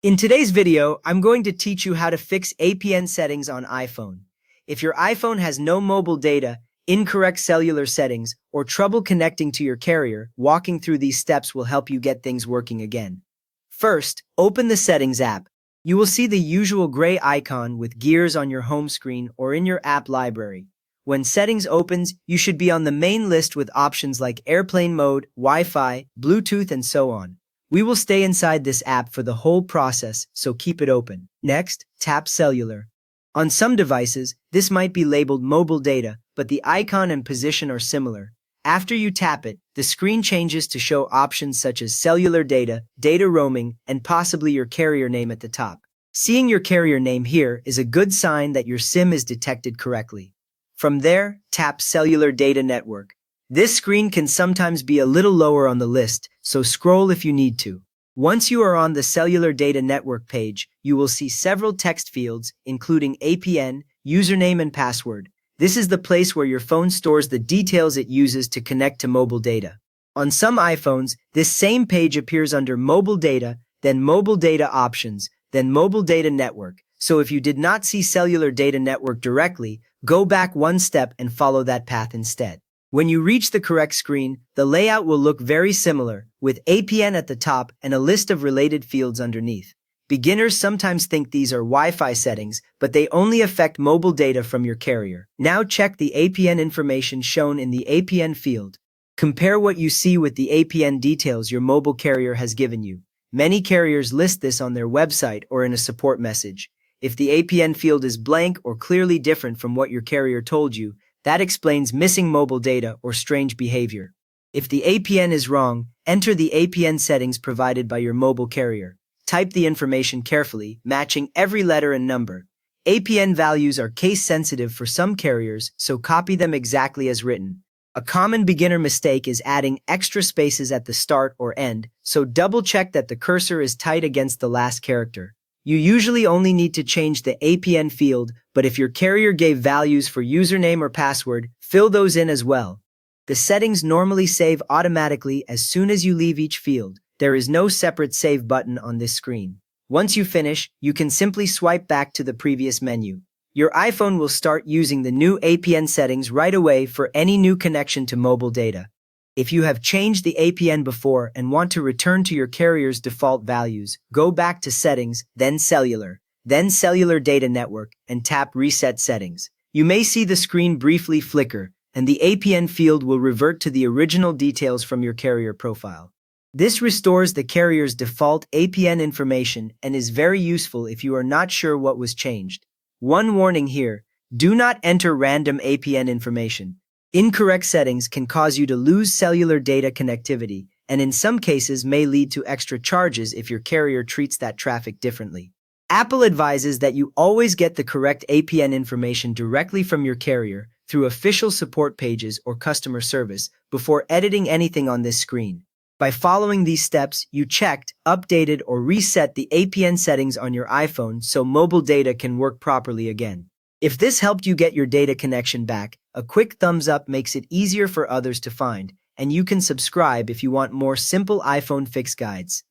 In today's video, I'm going to teach you how to fix APN settings on iPhone. If your iPhone has no mobile data, incorrect cellular settings, or trouble connecting to your carrier, walking through these steps will help you get things working again. First, open the Settings app. You will see the usual gray icon with gears on your home screen or in your app library. When Settings opens, you should be on the main list with options like airplane mode, Wi-Fi, Bluetooth, and so on. We will stay inside this app for the whole process, so keep it open. Next, tap Cellular. On some devices, this might be labeled mobile data, but the icon and position are similar. After you tap it, the screen changes to show options such as cellular data, data roaming, and possibly your carrier name at the top. Seeing your carrier name here is a good sign that your SIM is detected correctly. From there, tap Cellular Data Network. This screen can sometimes be a little lower on the list, so scroll if you need to. Once you are on the Cellular Data Network page, you will see several text fields, including APN, username, and password. This is the place where your phone stores the details it uses to connect to mobile data. On some iPhones, this same page appears under Mobile Data, then Mobile Data Options, then Mobile Data Network. So if you did not see Cellular Data Network directly, go back one step and follow that path instead. When you reach the correct screen, the layout will look very similar, with APN at the top and a list of related fields underneath. Beginners sometimes think these are Wi-Fi settings, but they only affect mobile data from your carrier. Now check the APN information shown in the APN field. Compare what you see with the APN details your mobile carrier has given you. Many carriers list this on their website or in a support message. If the APN field is blank or clearly different from what your carrier told you, that explains missing mobile data or strange behavior. If the APN is wrong, enter the APN settings provided by your mobile carrier. Type the information carefully, matching every letter and number. APN values are case-sensitive for some carriers, so copy them exactly as written. A common beginner mistake is adding extra spaces at the start or end, so double-check that the cursor is tight against the last character. You usually only need to change the APN field, but if your carrier gave values for username or password, fill those in as well. The settings normally save automatically as soon as you leave each field. There is no separate save button on this screen. Once you finish, you can simply swipe back to the previous menu. Your iPhone will start using the new APN settings right away for any new connection to mobile data. If you have changed the APN before and want to return to your carrier's default values, go back to Settings, then Cellular Data Network, and tap Reset Settings. You may see the screen briefly flicker, and the APN field will revert to the original details from your carrier profile. This restores the carrier's default APN information and is very useful if you are not sure what was changed. One warning here: do not enter random APN information. Incorrect settings can cause you to lose cellular data connectivity, and in some cases may lead to extra charges if your carrier treats that traffic differently. Apple advises that you always get the correct APN information directly from your carrier through official support pages or customer service before editing anything on this screen. By following these steps, you checked, updated, or reset the APN settings on your iPhone so mobile data can work properly again. If this helped you get your data connection back, a quick thumbs up makes it easier for others to find, and you can subscribe if you want more simple iPhone fix guides.